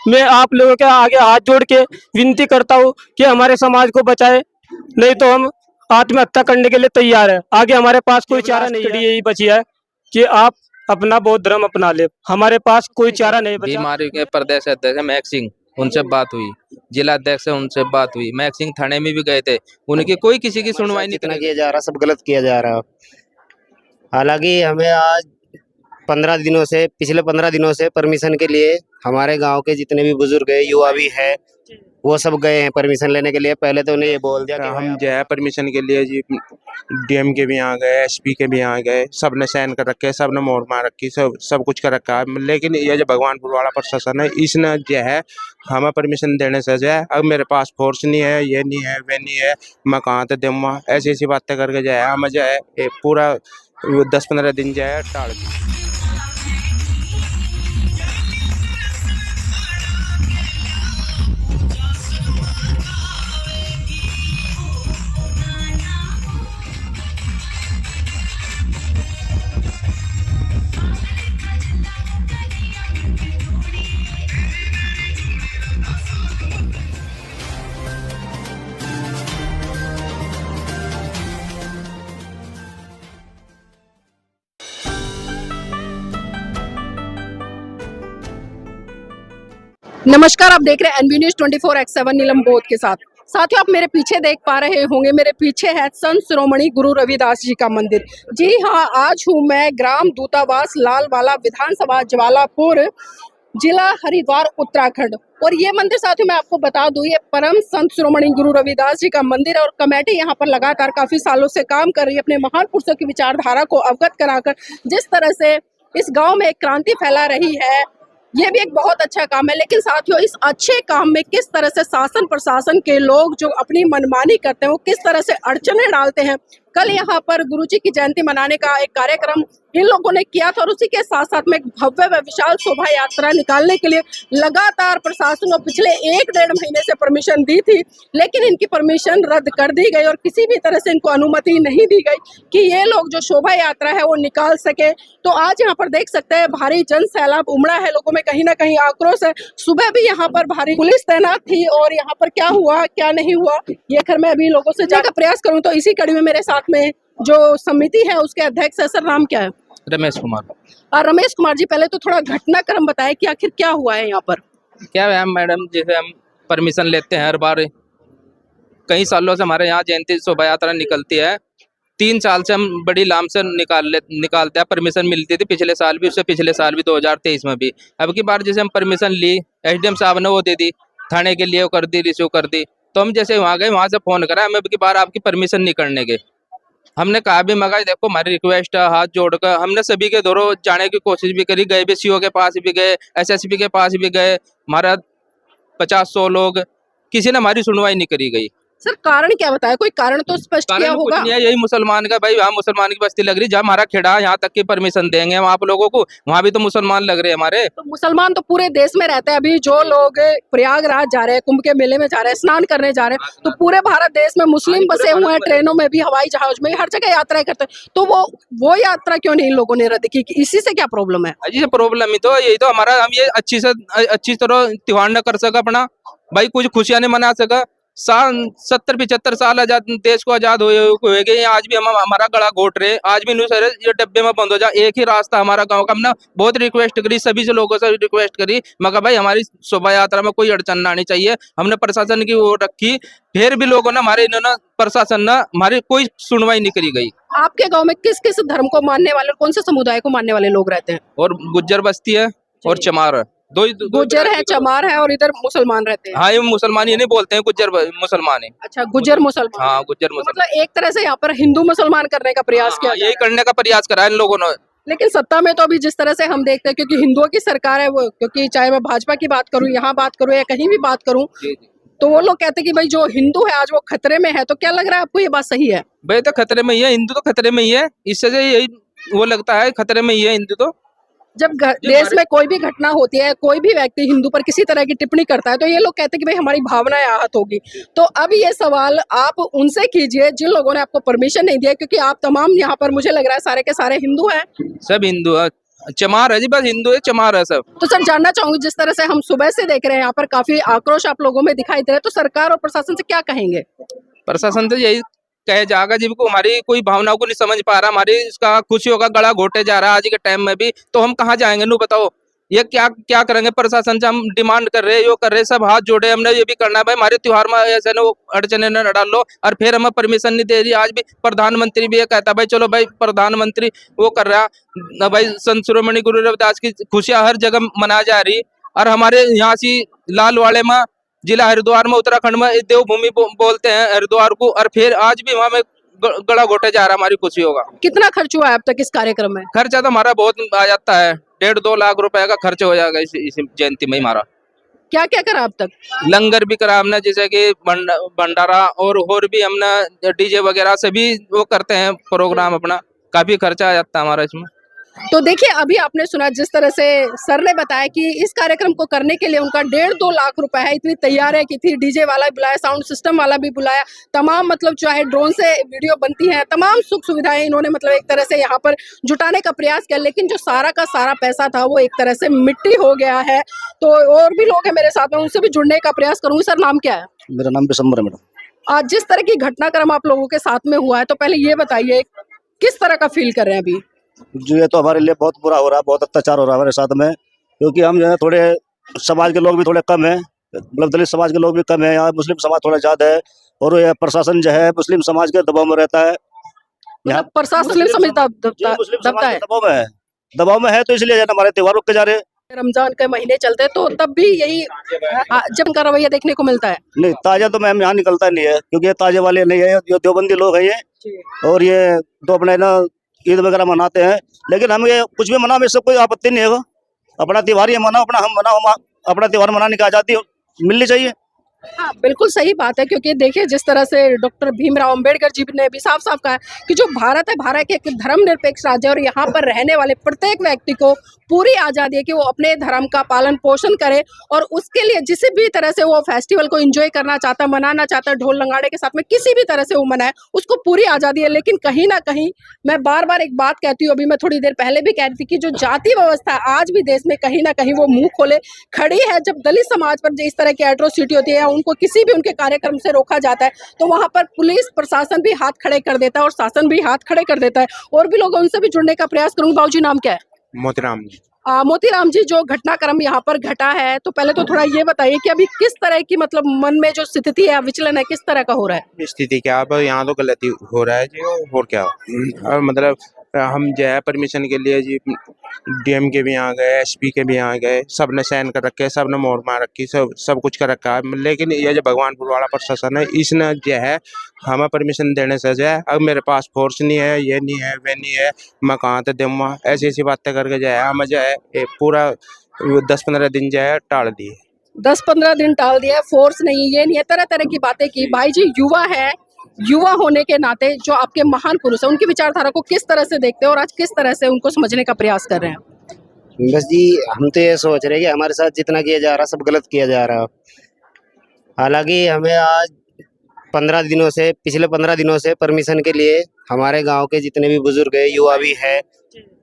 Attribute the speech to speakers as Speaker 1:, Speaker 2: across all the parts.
Speaker 1: मैं आप लोगों के आगे हाथ जोड़ के विनती करता हूँ कि हमारे समाज को बचाए, नहीं तो हम आत्महत्या करने के लिए तैयार है। आगे हमारे पास कोई चारा नहीं है। यही बची है कि आप अपना बौद्ध धर्म अपना ले, हमारे पास कोई चारा नहीं बचा।
Speaker 2: बीमारी के प्रदेश अध्यक्ष है महक सिंह, उनसे बात हुई। जिला अध्यक्ष है, उनसे बात हुई। महक सिंह थाने में भी गए थे, उनकी कोई किसी की सुनवाई नहीं
Speaker 3: जितना
Speaker 2: करी।
Speaker 3: किया जा रहा सब गलत किया जा रहा। हालांकि हमें आज 15 दिनों से पिछले 15 दिनों से परमिशन के लिए हमारे गांव के जितने भी बुजुर्ग है, युवा भी है, वो सब गए हैं परमिशन लेने के लिए। पहले तो उन्हें ये बोल दिया कि
Speaker 4: हम जो है परमिशन के लिए जी डीएम के भी यहाँ गए, एसपी के भी यहाँ गए, सब ने साइन कर रखे, सब ने मोहर मार रखी, सब कुछ कर रखा है। लेकिन ये जो भगवानपुर वाला प्रशासन है, इसने जो है हमें परमिशन देने से जो है, अब मेरे पास फोर्स नहीं है, ये नहीं है, वे नहीं है, मैं कहाँ से दूँगा, ऐसी ऐसी बातें करके जो है हमें जो है पूरा 10-15 दिन जो है टाल दी।
Speaker 5: नमस्कार, आप देख रहे हैं एनबी न्यूज 24x7 नीलम बोध के साथ। साथियों, आप मेरे पीछे देख पा रहे होंगे, मेरे पीछे है संत शिरोमणि गुरु रविदास जी का मंदिर। जी हाँ, आज हूँ मैं ग्राम दूतावास लालवाला, विधानसभा ज्वालापुर, जिला हरिद्वार, उत्तराखंड। और ये मंदिर साथियों मैं आपको बता दूं, ये परम संत शिरोमणि गुरु रविदास जी का मंदिर है और कमेटी यहाँ पर लगातार काफी सालों से काम कर रही है, अपने महान पुरुषों की विचारधारा को अवगत कराकर। जिस तरह से इस गाँव में एक क्रांति फैला रही है, ये भी एक बहुत अच्छा काम है। लेकिन साथियों, इस अच्छे काम में किस तरह से शासन प्रशासन के लोग जो अपनी मनमानी करते हैं, वो किस तरह से अड़चने डालते हैं। कल यहाँ पर गुरुजी की जयंती मनाने का एक कार्यक्रम इन लोगों ने किया था और उसी के साथ साथ में एक भव्य व विशाल शोभा यात्रा निकालने के लिए लगातार प्रशासन को पिछले 1-1.5 महीने से परमिशन दी थी, लेकिन इनकी परमिशन रद्द कर दी गई और किसी भी तरह से इनको अनुमति नहीं दी गई कि ये लोग जो शोभा यात्रा है वो निकाल सके। तो आज यहाँ पर देख सकते हैं भारी जन सैलाब उमड़ा है, लोगों में कहीं ना कहीं आक्रोश है। सुबह भी यहाँ पर भारी पुलिस तैनात थी और यहाँ पर क्या हुआ क्या नहीं हुआ, ये खैर मैं अभी लोगों से जाकर प्रयास करूँ। तो इसी कड़ी में मेरे साथ में जो समिति है उसके अध्यक्ष है, सर नाम क्या है?
Speaker 2: रमेश कुमार।
Speaker 5: और रमेश कुमार जी, पहले तो थोड़ा घटनाक्रम बताएं कि आखिर क्या हुआ है यहाँ पर।
Speaker 2: क्या है मैडम, जैसे हम परमिशन लेते हैं हर बार, कई सालों से हमारे यहाँ जयंती शोभा यात्रा निकलती है। 3 साल से हम बड़ी लाम से निकालते हैं। परमिशन मिलती थी पिछले साल भी, उससे पिछले साल भी 2023 में भी। अब की बार जैसे हम परमिशन ली, एसडीएम साहब ने वो दे दी, थाने के लिए वो कर दी, रिसीव कर दी। तो हम जैसे वहाँ गए, वहाँ से फोन करा, हमें अब की बार आपकी परमिशन नहीं करने के। हमने कहा भी मगा, देखो हमारी रिक्वेस्ट है, हाथ जोड़कर हमने सभी के दौरों जाने की कोशिश भी करी, गए भी, सीओ के पास भी गए, एसएसपी के पास भी गए, हमारा 50-100 लोग, किसी ने हमारी सुनवाई नहीं करी गई।
Speaker 5: सर कारण क्या बताया, कोई कारण तो स्पष्ट किया होगा।
Speaker 2: नहीं है, यही मुसलमान का भाई, वहाँ मुसलमान की बस्ती लग रही, जहाँ हमारा खेड़ा, यहाँ तक की परमिशन देंगे हम आप लोगों को, वहाँ भी तो मुसलमान लग रहे हैं हमारे।
Speaker 5: तो मुसलमान तो पूरे देश में रहते हैं। अभी जो लोग प्रयागराज जा रहे हैं, कुंभ के मेले में जा रहे हैं, स्नान करने जा रहे हैं, तो पूरे भारत देश में मुस्लिम बसे हुए हैं, ट्रेनों में भी, हवाई जहाज में, हर जगह यात्राएं करते हैं। तो वो यात्रा क्यों नहीं इन लोगों ने रद्द की? इसी से क्या प्रॉब्लम है?
Speaker 2: जी प्रॉब्लम ही तो यही तो हमारा, हम ये अच्छी तरह त्योहार न कर सका अपना, भाई कुछ खुशियां नहीं मना सका। 70-75 साल आजाद देश को आजाद हुए गए, आज भी हम हमारा गला घोट रहे, आज भी न्यूज ये डब्बे में बंद हो जाए। एक ही रास्ता हमारा गांव का, हमने बहुत रिक्वेस्ट करी, सभी से लोगों से रिक्वेस्ट करी, मगर भाई हमारी शोभा यात्रा में कोई अड़चन ना आनी चाहिए। हमने प्रशासन की वो रखी, फिर भी लोगों ने प्रशासन ने हमारी कोई सुनवाई नहीं करी गई।
Speaker 5: आपके गाँव में किस किस धर्म को मानने वाले, कौन से समुदाय को मानने वाले लोग रहते हैं?
Speaker 2: और गुज्जर बस्ती है और चमार है, दो
Speaker 5: गुज्जर है, चमार है और इधर मुसलमान रहते हैं।
Speaker 2: हाँ, ये मुसलमान ये नहीं बोलते हैं, गुज्जर मुसलमान है।
Speaker 5: अच्छा, गुज्जर मुसलमान।
Speaker 2: हाँ, गुज्जर मुसलमान।
Speaker 5: मतलब एक तरह से यहाँ पर हिंदू मुसलमान करने का प्रयास किया,
Speaker 2: यही करने का प्रयास करा इन लोगों ने।
Speaker 5: लेकिन सत्ता में तो अभी जिस तरह से हम देखते हैं, क्योंकि हिंदुओं की सरकार है वो, क्योंकि चाहे मैं भाजपा की बात करूँ, यहाँ बात करूँ या कहीं भी बात करूँ, तो वो लोग कहते हैं कि भाई जो हिंदू है आज वो खतरे में है। तो क्या लग रहा है आपको, ये बात सही है?
Speaker 2: भाई तो खतरे में ही है, हिंदू तो खतरे में ही है, इससे यही वो लगता है, खतरे में ही है हिंदू तो।
Speaker 5: जब देश में कोई भी घटना होती है, कोई भी व्यक्ति हिंदू पर किसी तरह की टिप्पणी करता है, तो ये लोग कहते हैं कि भाई हमारी भावनाएं आहत होगी। तो अब ये सवाल आप उनसे कीजिए जिन लोगों ने आपको परमिशन नहीं दिया, क्योंकि आप तमाम यहाँ पर मुझे लग रहा है सारे के सारे हिंदू हैं।
Speaker 2: सब हिंदू है, चमार है जी, बस हिंदू है, चमार है सब।
Speaker 5: तो सर जानना चाहूंगी, जिस तरह से हम सुबह से देख रहे हैं यहाँ पर काफी आक्रोश आप लोगों में दिखाई दे रहा है, तो सरकार और प्रशासन से क्या कहेंगे?
Speaker 2: प्रशासन तो यही कहे जाएगा जी को हमारी कोई भावनाओं को नहीं समझ पा रहा, हमारी इसका खुशियों का गला घोटे जा रहा है आज के टाइम में भी, तो हम कहाँ जाएंगे? नू बताओ, ये क्या क्या करेंगे? प्रशासन से हम डिमांड कर रहे हैं, यो कर रहे हैं, सब हाथ जोड़े, हमने ये भी करना है भाई, हमारे त्योहार में ऐसे न अड़चने न डाल लो, और फिर हमें परमिशन नहीं दे रही। आज भी प्रधानमंत्री भी ये कहता है भाई चलो भाई, प्रधानमंत्री वो कर रहा है भाई, संत शिरोमणि गुरु रविदास की खुशियां हर जगह मनाई जा रही, और हमारे यहाँ से लालवाड़े में, जिला हरिद्वार में, उत्तराखंड में देवभूमि बोलते हैं हरिद्वार को, और फिर आज भी वहाँ में गला घोटे जा रहा है हमारी खुशियों का।
Speaker 5: कितना खर्च हुआ है अब तक इस कार्यक्रम में?
Speaker 2: खर्चा तो हमारा बहुत आ जाता है, 1.5-2 लाख रुपए का खर्च हो जाएगा इस जयंती में हमारा।
Speaker 5: क्या क्या करा अब तक?
Speaker 2: लंगर भी करा हमने, जैसे कि भंडारा और भी हमने डीजे वगैरह से भी वो करते हैं प्रोग्राम अपना, काफी खर्चा आ जाता है हमारा इसमें।
Speaker 5: तो देखिए, अभी आपने सुना जिस तरह से सर ने बताया कि इस कार्यक्रम को करने के लिए उनका 1.5-2 लाख रुपए है, इतनी तैयारी की थी, डीजे वाला भी बुलाया, साउंड सिस्टम वाला भी बुलाया, तमाम मतलब चाहे ड्रोन से वीडियो बनती है, तमाम सुख सुविधाएं इन्होंने मतलब एक तरह से यहाँ पर जुटाने का प्रयास किया, लेकिन जो सारा का सारा पैसा था वो एक तरह से मिट्टी हो गया है। तो और भी लोग हैं मेरे साथ में, उनसे भी जुड़ने का प्रयास करूंगी। सर नाम क्या है?
Speaker 6: मेरा नाम बिशंबर है मैडम।
Speaker 5: आज जिस तरह की घटनाक्रम आप लोगों के साथ में हुआ है, तो पहले ये बताइए किस तरह का फील कर रहे हैं अभी?
Speaker 6: जो ये तो हमारे लिए बहुत बुरा हो रहा है, बहुत अत्याचार हो रहा है हमारे साथ में, क्योंकि हम जो है थोड़े समाज के लोग भी थोड़े कम हैं, मतलब दलित समाज के लोग भी कम हैं, यहाँ मुस्लिम समाज थोड़ा ज्यादा है, और ये प्रशासन जो है मुस्लिम समाज के दबाव में रहता है। यहाँ
Speaker 5: प्रशासन मुस्लिम समाज
Speaker 6: मुस्लिम
Speaker 5: दबता
Speaker 6: समाज
Speaker 5: है,
Speaker 6: के दबाव में है, तो इसलिए हमारे त्योहार रुक के जा रहे हैं।
Speaker 5: रमजान के महीने चलते तो तब भी यही जब का रवैया देखने को मिलता है।
Speaker 6: नहीं, ताजा तो मैम यहाँ निकलता नहीं है, क्योंकि ये ताजे वाले नहीं है, जो देवबंदी लोग हैं ये, और ये तो अपने ना ईद वगैरह मनाते हैं, लेकिन हम ये कुछ भी मना में इससे कोई आपत्ति नहीं है। अपना त्योहार ये मनाओ, अपना हम मनाओ, अपना त्योहार मनाने की आजादी मिलनी चाहिए।
Speaker 5: हाँ बिल्कुल सही बात है, क्योंकि देखिए जिस तरह से डॉक्टर भीमराव अंबेडकर जी ने भी साफ साफ कहा कि जो भारत है, भारत एक धर्मनिरपेक्ष राज्य है, और यहाँ पर रहने वाले प्रत्येक व्यक्ति को पूरी आज़ादी है कि वो अपने धर्म का पालन पोषण करे, और उसके लिए जिस भी तरह से वो फेस्टिवल को एंजॉय करना चाहता है, मनाना चाहता है, ढोल लंगाड़े के साथ में किसी भी तरह से वो मनाए, उसको पूरी आज़ादी है। लेकिन कहीं ना कहीं मैं बार बार एक बात कहती हूँ, अभी मैं थोड़ी देर पहले भी कह रही थी कि जो जाति व्यवस्था आज भी देश में कहीं ना कहीं वो मुंह खोले खड़ी है। जब दलित समाज पर इस तरह की एट्रोसिटी होती है, उनको किसी भी उनके कार्यक्रम से रोका जाता है, तो वहां पर पुलिस प्रशासन भी हाथ खड़े कर देता है और शासन भी हाथ खड़े कर देता है। और भी लोग उनसे भी जुड़ने का प्रयास करूंगी। बाबूजी नाम क्या है?
Speaker 4: मोतीराम जी।
Speaker 5: मोतीराम जी, जो घटनाक्रम यहाँ पर घटा है, तो पहले तो थोड़ा ये बताइए कि अभी किस तरह की मतलब मन में जो स्थिति है, विचलन है, किस तरह का हो रहा है?
Speaker 4: स्थिति क्या अब यहाँ तो गलती हो रहा है जी, और क्या और मतलब हम जो है परमिशन के लिए जी डीएम के भी आ गए, एसपी के भी आ गए, सब ने साइन कर रखे, सब ने मोहर मार रखी, सब कुछ कर रखा है, लेकिन ये जो भगवानपुर वाला प्रशासन है, इसने जो है हमें परमिशन देने से जो है, अब मेरे पास फोर्स नहीं है, ये नहीं है, वे नहीं है, मैं कहाँ से दूँगा, ऐसी ऐसी बातें करके जो है हमें जो है पूरा 10-15 दिन जो है टाल दिए।
Speaker 5: 10-15 दिन टाल दिया, फोर्स नहीं, ये नहीं है, तरह तरह की बातें की। भाई जी युवा है, युवा होने के नाते जो आपके महान पुरुष है, उनकी विचारधारा को किस तरह से देखते हैं और आज किस तरह से उनको समझने का प्रयास कर रहे हैं?
Speaker 3: बस जी, हम तो ये सोच रहे हैं कि हमारे साथ जितना किया जा रहा सब गलत किया जा रहा। हालांकि हमें आज पिछले 15 दिनों से परमिशन के लिए हमारे गांव के जितने भी बुजुर्ग है, युवा भी है,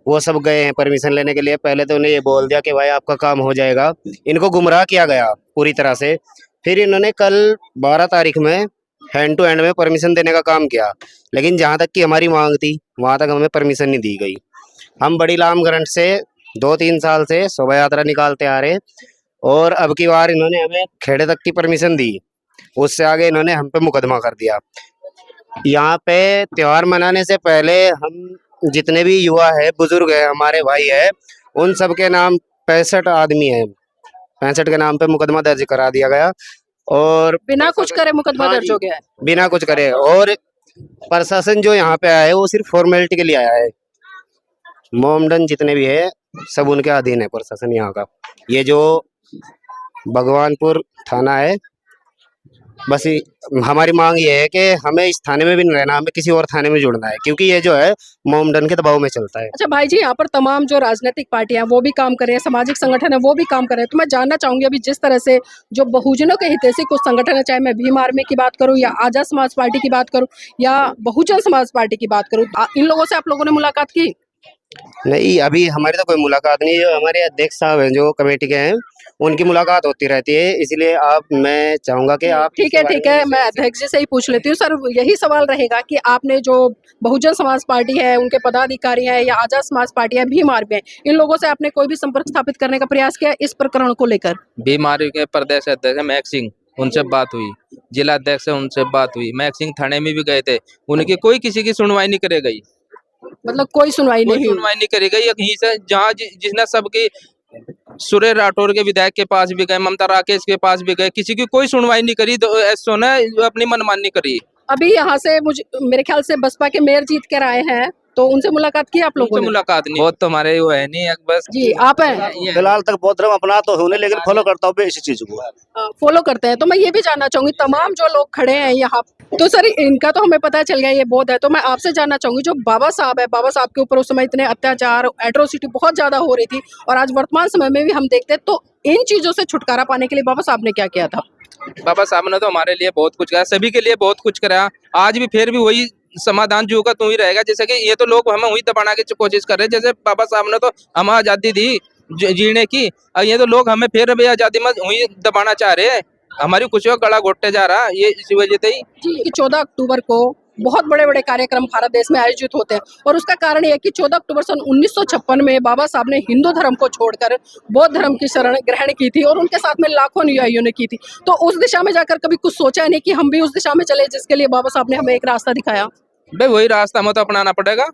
Speaker 3: वो सब गए हैं परमिशन लेने के लिए। पहले तो उन्हें ये बोल दिया कि भाई आपका काम हो जाएगा, इनको गुमराह किया गया पूरी तरह से। फिर इन्होंने कल 12 तारीख में हैंड टू हैंड में परमिशन देने का काम किया, लेकिन जहाँ तक की हमारी मांग थी वहाँ तक हमें परमिशन नहीं दी गई। हम बड़ी लाम ग्रंथ से 2-3 साल से शोभा यात्रा निकालते आ रहे, और अब की बार इन्होंने हमें खेड़े तक की परमिशन दी, उससे आगे इन्होंने हम पे मुकदमा कर दिया। यहाँ पे त्योहार मनाने से पहले हम जितने भी युवा है, बुजुर्ग है, हमारे भाई है, उन सब के नाम 65 आदमी है, 65 के नाम पे मुकदमा दर्ज करा दिया गया, और
Speaker 5: बिना कुछ करे मुकदमा दर्ज हो गया है।
Speaker 3: बिना कुछ करे। और प्रशासन जो यहाँ पे आया है वो सिर्फ फॉर्मेलिटी के लिए आया है। मोमडन जितने भी है सब उनके अधीन है प्रशासन यहाँ का। ये जो भगवानपुर थाना है, बस हमारी मांग ये है कि हमें इस थाने में भी नहीं रहना, हमें किसी और थाने में जुड़ना है, क्योंकि ये जो है मोमडन के दबाव में चलता है।
Speaker 5: अच्छा भाई जी, यहाँ पर तमाम जो राजनीतिक पार्टियां वो भी काम कर रहे हैं, सामाजिक संगठन है वो भी काम कर रहे हैं, तो मैं जानना चाहूंगी अभी जिस तरह से जो बहुजनों के हितैषी कुछ संगठन है, चाहे मैं भीम आर्मी की बात करूँ या आजाद समाज पार्टी की बात करूँ या बहुजन समाज पार्टी की बात करूँ, इन लोगों से आप लोगों ने मुलाकात की?
Speaker 3: नहीं, अभी हमारी तो कोई मुलाकात नहीं है। हमारे अध्यक्ष साहब हैं जो कमेटी के हैं, उनकी मुलाकात होती रहती है, इसलिए आप मैं चाहूंगा कि आप
Speaker 5: ठीक है ठीक है, मैं अध्यक्ष जी से ही पूछ लेती हूँ। सर, यही सवाल रहेगा कि आपने जो बहुजन समाज पार्टी है, उनके पदाधिकारी हैं या आजाद समाज पार्टी है, भीम आर्मी है, इन लोगों से आपने कोई भी संपर्क स्थापित करने का प्रयास किया इस प्रकरण को लेकर?
Speaker 2: बीमारी के प्रदेश अध्यक्ष है महक सिंह, उनसे बात हुई। जिला अध्यक्ष है, उनसे बात हुई। महक सिंह थाने में भी गए थे, उनकी कोई किसी की सुनवाई नहीं करे गई।
Speaker 5: मतलब कोई सुनवाई
Speaker 2: कोई
Speaker 5: नहीं हुई?
Speaker 2: सुनवाई नहीं करी गई। यहीं से जहाँ जिसने सबकी सुरेश राठौर के विधायक के पास भी गए, ममता राकेश के पास भी गए, किसी की कोई सुनवाई नहीं करी। तो एसओ ने अपनी मनमानी करी।
Speaker 5: अभी यहाँ से मुझे मेरे ख्याल से बसपा के मेयर जीत कर आए हैं, तो उनसे मुलाकात की आप लोगों
Speaker 2: उनसे
Speaker 5: ने?
Speaker 2: मुलाकात नहीं, बहुत तो हमारे वो है नहीं, बस
Speaker 5: जी, आप हैं?
Speaker 2: ये है।
Speaker 6: फिलहाल तक बौद्ध धर्म अपना तो होने, लेकिन फॉलो करता हूँ इसी चीज को।
Speaker 5: फॉलो करते हैं। तो मैं ये भी जानना चाहूंगी, तमाम जो लोग खड़े हैं यहाँ, तो सर इनका तो हमें पता चल गया ये बौद्ध है, तो मैं आपसे जानना चाहूंगी जो बाबा साहब है, बाबा साहब के ऊपर उस समय इतने अत्याचार, एट्रोसिटी बहुत ज्यादा हो रही थी, और आज वर्तमान समय में भी हम देखते हैं, तो इन चीजों से छुटकारा पाने के लिए बाबा साहब ने क्या किया था?
Speaker 2: बाबा साहब ने तो हमारे लिए बहुत कुछ करा, सभी के लिए बहुत कुछ करा। आज भी फिर भी वही समाधान जो का तू ही रहेगा। जैसे कि ये तो लोग हमें वही दबाना की कोशिश कर रहे हैं। जैसे बाबा साहब ने तो हमें आजादी दी जीने की, और ये तो लोग हमें फिर भी आजादी में वही दबाना चाह रहे हैं। हमारी खुशियों का गला घोटते जा रहा, ये इसी वजह से ही।
Speaker 5: जी, कि 14 अक्टूबर को बहुत बड़े बड़े कार्यक्रम भारत देश में आयोजित होते हैं, और उसका कारण ये है कि 14 अक्टूबर सन 1956 में बाबा साहब ने हिंदू धर्म को छोड़कर बौद्ध धर्म की शरण ग्रहण की थी, और उनके साथ में लाखों अनुयायियों ने की थी। तो उस दिशा में जाकर कभी कुछ सोचा नहीं कि हम भी उस दिशा में चले जिसके लिए बाबा साहब ने हमें एक रास्ता दिखाया?
Speaker 2: भाई वही रास्ता हमें तो अपनाना पड़ेगा,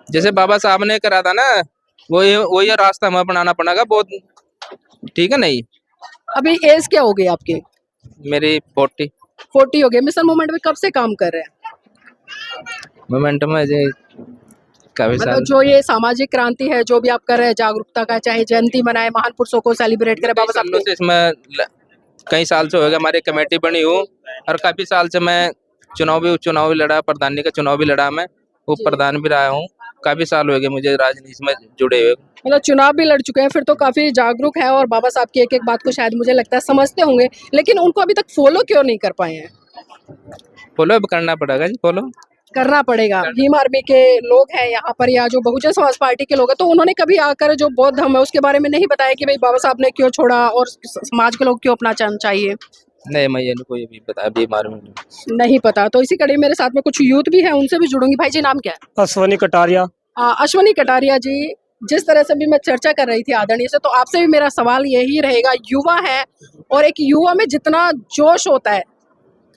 Speaker 2: जैसे बाबा साहब ने करा था ना, वही रास्ता हमें अपनाना पड़ेगा। बहुत ठीक है। नहीं,
Speaker 5: अभी एज क्या हो गई आपकी?
Speaker 2: मेरी
Speaker 5: 40 हो गए। मिशन मूवमेंट में कब से काम कर रहे हैं?
Speaker 2: मोमेंटम में काफी
Speaker 5: मतलब
Speaker 2: साल
Speaker 5: जो ये सामाजिक क्रांति है, जो भी आप कर रहे हैं, जागरूकता का, चाहे जयंती मनाए, महान पुरुषों को सेलिब्रेट करें, बाबा साहब
Speaker 2: सालों से इसमें कई साल से हो गया हमारी कमेटी बनी हूँ, और काफी साल से मैं चुनाव भी लड़ा, प्रधानी का चुनाव भी लड़ा, मैं उप प्रधान भी रहा हूँ। काफी साल हो गए मुझे राजनीति में जुड़े हुए।
Speaker 5: मतलब चुनाव भी लड़ चुके हैं, फिर तो काफी जागरूक है, और बाबा साहब की एक एक बात को शायद मुझे लगता है समझते होंगे, लेकिन उनको अभी तक फॉलो क्यों नहीं कर पाए हैं?
Speaker 2: फॉलो करना पड़ेगा जी, फॉलो
Speaker 5: करना पड़ेगा। भीम आर्मी के लोग हैं यहाँ पर, या जो बहुजन समाज पार्टी के लोग हैं, तो उन्होंने कभी आकर जो बौद्ध धर्म है उसके बारे में नहीं बताया कि भाई बाबा साहब ने क्यों छोड़ा और समाज के लोग क्यों अपनाना चाहिए?
Speaker 2: नहीं, मैं ये कोई भी बता बीमार में
Speaker 5: नहीं पता। तो इसी कड़ी मेरे साथ में कुछ यूथ भी है, उनसे भी जुड़ूंगी। भाई जी, नाम क्या है?
Speaker 1: अश्वनी कटारिया।
Speaker 5: अश्वनी कटारिया जी, जिस तरह से भी मैं चर्चा कर रही थी आदरणीय से, तो आपसे भी मेरा सवाल यही रहेगा, युवा है, और एक युवा में जितना जोश होता है,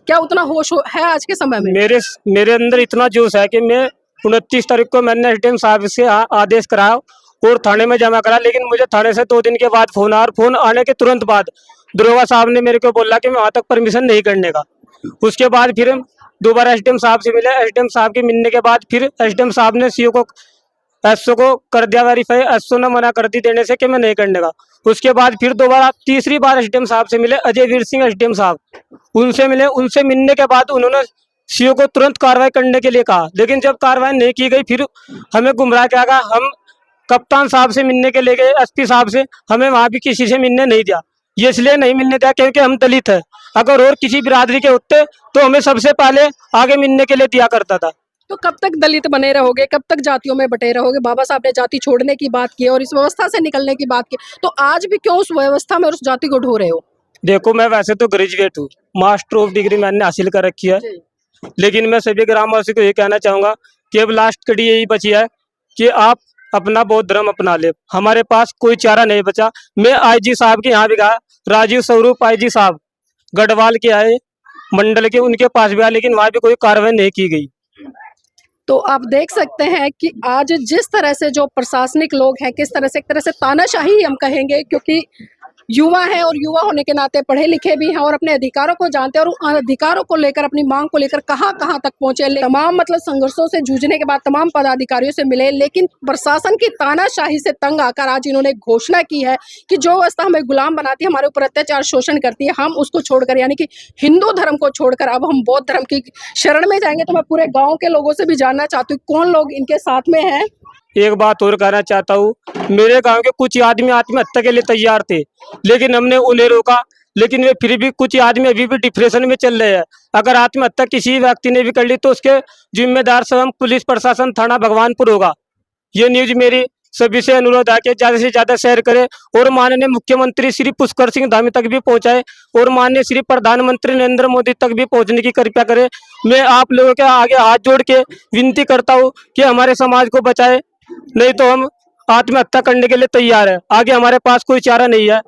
Speaker 5: क्या उतना होश है आज के समय में?
Speaker 1: मेरे अंदर इतना जोश है कि मैं 29 तारीख को मैंने एसडीएम साहब से आदेश कराया और थाने में जमा करा, लेकिन मुझे थाने से 2 दिन के बाद फोन आया, और फोन आने के तुरंत बाद दरोगा साहब ने मेरे को बोला कि मैं वहां तक परमिशन नहीं करने का। उसके बाद फिर दोबारा एसडीएम साहब से मिले। एसडीएम साहब के मिलने के बाद फिर एसडीएम साहब ने एसओ को कर दिया वेरीफाई। एसओ ने मना कर दी देने से कि मैं नहीं करने का। उसके बाद फिर दोबारा तीसरी बार एसडीएम साहब से मिले, अजय वीर सिंह एसडीएम साहब, उनसे मिले। उनसे मिलने के बाद उन्होंने सीओ को तुरंत कार्रवाई करने के लिए कहा, लेकिन जब कार्रवाई नहीं की गई फिर हमें गुमराह किया गया। हम कप्तान साहब से मिलने के लिए गए, एसपी साहब से, हमें वहां भी किसी से मिलने नहीं दिया। ये इसलिए नहीं मिलने दिया क्योंकि हम दलित है। अगर और किसी बिरादरी के होते तो हमें सबसे पहले आगे मिलने के लिए दिया करता था।
Speaker 5: तो कब तक दलित बने रहोगे, कब तक जातियों में बटे रहोगे? बाबा साहब ने जाति छोड़ने की बात की और इस व्यवस्था से निकलने की बात की, तो आज भी क्यों उस व्यवस्था में और उस जाति को ढो रहे हो?
Speaker 1: देखो, मैं वैसे तो ग्रेजुएट हूँ, मास्टर ऑफ डिग्री मैंने हासिल कर रखी है, लेकिन मैं सभी ग्रामवासी को ये कहना चाहूंगा कि अब लास्ट कड़ी यही बची है कि आप अपना बौद्ध धर्म अपना ले। हमारे पास कोई चारा नहीं बचा। मैं आईजी साहब के यहाँ भी गया, राजीव स्वरूप आईजी साहब गढ़वाल के आए मंडल के, उनके पास भी आया, लेकिन वहां भी कोई कार्रवाई नहीं की गई।
Speaker 5: तो आप देख सकते हैं कि आज जिस तरह से जो प्रशासनिक लोग हैं, किस तरह से, एक तरह से तानाशाही हम कहेंगे, क्योंकि युवा है और युवा होने के नाते पढ़े लिखे भी हैं और अपने अधिकारों को जानते हैं, और उन अधिकारों को लेकर, अपनी मांग को लेकर कहां तक पहुंचे। तमाम मतलब संघर्षों से जूझने के बाद तमाम पदाधिकारियों से मिले, लेकिन प्रशासन की तानाशाही से तंग आकर आज इन्होंने घोषणा की है कि जो व्यवस्था हमें गुलाम बनाती है, हमारे ऊपर अत्याचार शोषण करती है, हम उसको छोड़कर, यानी कि हिंदू धर्म को छोड़कर अब हम बौद्ध धर्म की शरण में जाएंगे। तो मैं पूरे गाँव के लोगों से भी जानना चाहती हूँ कौन लोग इनके साथ में है।
Speaker 1: एक बात और कहना चाहता हूँ, मेरे गांव के कुछ आदमी आत्महत्या के लिए तैयार थे, लेकिन हमने उन्हें रोका, लेकिन वे फिर भी कुछ आदमी अभी भी डिप्रेशन में चल रहे हैं। अगर आत्महत्या किसी व्यक्ति ने भी कर ली तो उसके जिम्मेदार स्वयं पुलिस प्रशासन थाना भगवानपुर होगा। ये न्यूज मेरी सभी से अनुरोध है कि ज्यादा से ज्यादा शेयर करें और माननीय मुख्यमंत्री श्री पुष्कर सिंह धामी तक भी पहुंचाए और माननीय श्री प्रधानमंत्री नरेंद्र मोदी तक भी पहुंचने की कृपया करें। मैं आप लोगों के आगे हाथ जोड़ के विनती करता हूं कि हमारे समाज को बचाए, नहीं तो हम आत्महत्या करने के लिए तैयार है। आगे हमारे पास कोई चारा नहीं है।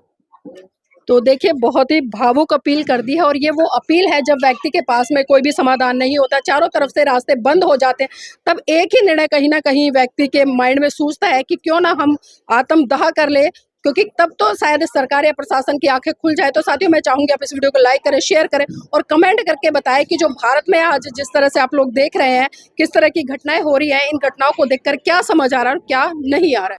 Speaker 5: तो देखिए बहुत ही भावुक अपील कर दी है, और ये वो अपील है जब व्यक्ति के पास में कोई भी समाधान नहीं होता, चारों तरफ से रास्ते बंद हो जाते हैं, तब एक ही निर्णय कहीं ना कहीं व्यक्ति के माइंड में सूझता है कि क्यों ना हम आत्मदाह कर ले, क्योंकि तब तो शायद सरकार या प्रशासन की आंखें खुल जाए। तो साथियों, मैं चाहूंगी आप इस वीडियो को लाइक करें, शेयर करें और कमेंट करके बताएं कि जो भारत में आज जिस तरह से आप लोग देख रहे हैं, किस तरह की घटनाएं हो रही हैं, इन घटनाओं को देखकर क्या समझ आ रहा है और क्या नहीं आ रहा है।